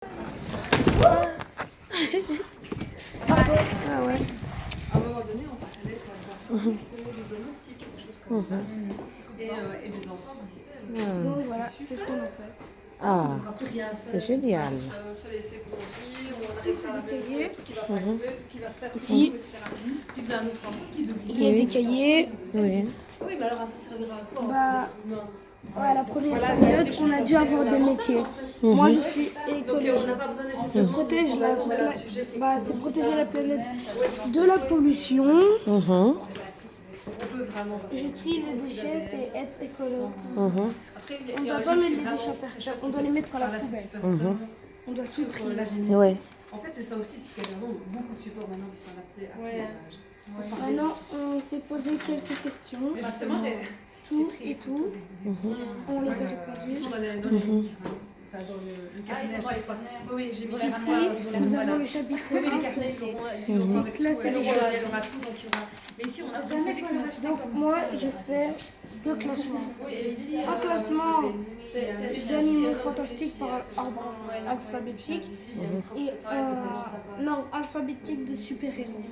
Pardon. Ah ouais. À un moment donné, on parlait de domotique, quelque chose comme ça. Et des enfants disaient Donc voilà, c'est ce qu'on a fait. Ah, on ne pourra plus rien faire. c'est génial. Se laisser conduire, on arrive à la maison, tout qui va s'arriver, tout qui va se faire Ici, etc. Puis d'un autre enfant qui devient. il y a des cahiers. Oui. Oui, mais alors ça servira à quoi Bah, ouais, la première période, on a dû avoir des métiers. Moi, je suis Donc on écologiste. n'a pas besoin Je nécessairement protège de la on met là un planète. sujet qui Bah, c'est protéger la planète de la pollution. Mhm. on peut vraiment. Je trie les déchets, c'est être écolo. Mhm. Après, On ne doit pas mettre les déchets par terre, on doit les mettre à la poubelle. On doit tout trier. la génétique. Ouais. En fait, c'est ça aussi, c'est qu'il y a vraiment beaucoup de supports maintenant qui sont adaptés à tous les âges. Maintenant, on s'est posé quelques questions. Mais justement, Tout et tout. On les a ils répondues. sont dans les livres, enfin dans le carnet à chaque fois. Oui, j'ai mis Ici, nous avons le chapitre Oui, mais 1. les carnets, ils auront avec tout. classé Et les donc, choses. il y aura tout, donc il y aura. Mais ici, on a besoin de Donc moi, je fais deux classements. Un classement d'animaux fantastiques par ordre alphabétique et un ordre alphabétique de super-héros.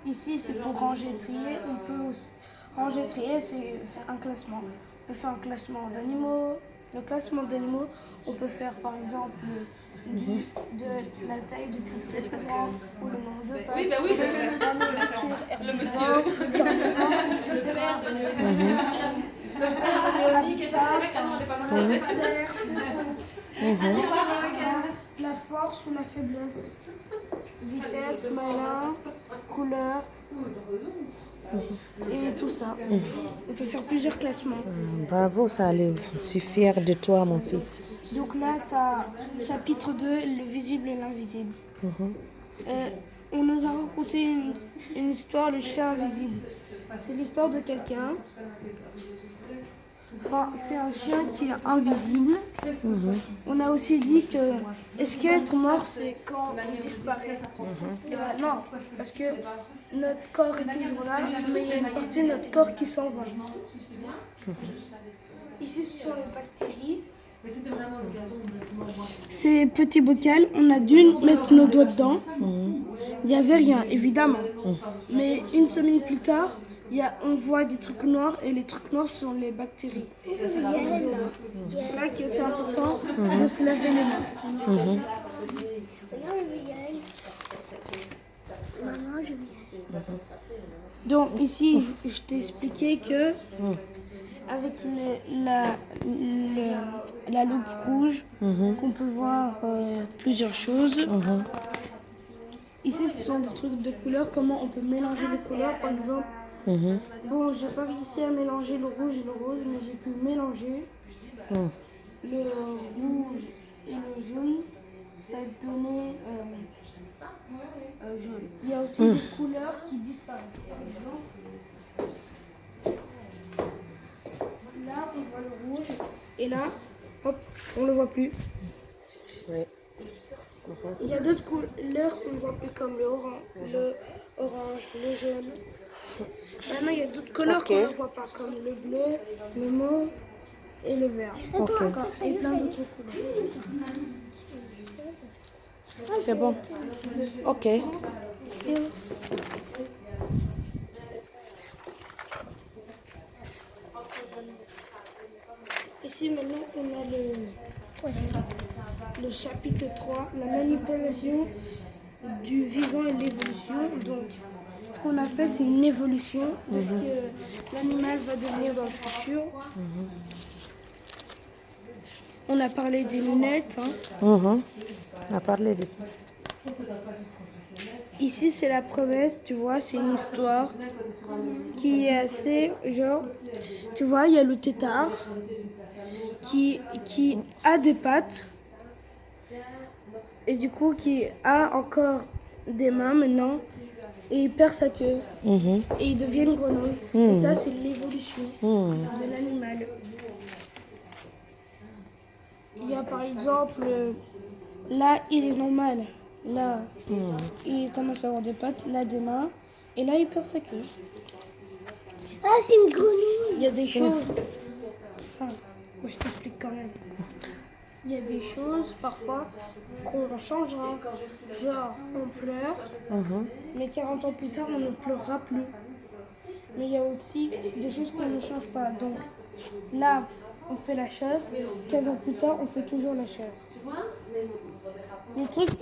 Ici, c'est pour ranger, trier. On peut aussi ranger, trier, c'est faire un classement. On peut faire un classement d'animaux. Le classement d'animaux, on peut faire par exemple de la taille du plus petit plus grand ou le nombre de pattes. Oui, bah oui, la nourriture, herbivore, carnivore, habitat, la force ou la faiblesse, vitesse, malin, couleur et tout ça. On peut faire plusieurs classements. Bravo, Salim. Je suis fière de toi, mon fils. Donc là, tu as chapitre 2, le visible et l'invisible. On nous a raconté une histoire, le chien invisible. C'est l'histoire de quelqu'un. Enfin, c'est un chien qui est invisible. On a aussi dit que est-ce qu'être mort, c'est quand on disparaît? Et ben non, parce que notre corps est toujours là, mais il y a une partie de notre corps qui s'en va. Ici, ce sont les bactéries. Mais c'était vraiment l'occasion de voir. Ces petits bocals, on a dû mettre nos doigts dedans. Il n'y avait rien, évidemment. Mais une semaine plus tard, on voit des trucs noirs et les trucs noirs sont les bactéries. C'est là que c'est important de se laver les mains. Donc ici, je t'ai expliqué que avec la loupe rouge, qu'on peut voir plusieurs choses. Ici, ce sont des trucs de couleurs, comment on peut mélanger les couleurs, par exemple. Bon, j'ai pas réussi à mélanger le rouge et le rose, mais j'ai pu mélanger le rouge et le jaune. Ça donnait jaune. Il y a aussi des couleurs qui disparaissent. Par exemple, là, on voit le rouge, et là, hop, on le voit plus. Oui. Il y a d'autres couleurs qu'on ne voit plus, comme le orange, le jaune. Maintenant, il y a d'autres couleurs qu'on ne voit pas, comme le bleu, le mauve et le vert. Et plein d'autres couleurs. C'est bon. Ok. Ici, maintenant, on a le chapitre 3, la manipulation du vivant et l'évolution. Donc, ce qu'on a fait, c'est une évolution de ce que l'animal va devenir dans le futur. On a parlé des lunettes. On a parlé de ça. Ici, c'est la promesse, tu vois, c'est une histoire qui est assez, genre, tu vois, il y a le tétard qui a des pattes et du coup qui a encore des mains maintenant et il perd sa queue et il devient une grenouille. Et ça, c'est l'évolution de l'animal. Il y a par exemple, là, il est normal. Là, il commence à avoir des pattes, là, des mains, et là, il perd sa queue. Ah, c'est une grenouille. Il y a des choses. Enfin, moi je t'explique quand même. Il y a des choses parfois qu'on changera. Genre, on pleure, mais 40 ans plus tard, on ne pleurera plus. Mais il y a aussi des choses qu'on ne change pas. Donc là, on fait la chose. 15 ans plus tard, on fait toujours la chose. Les trucs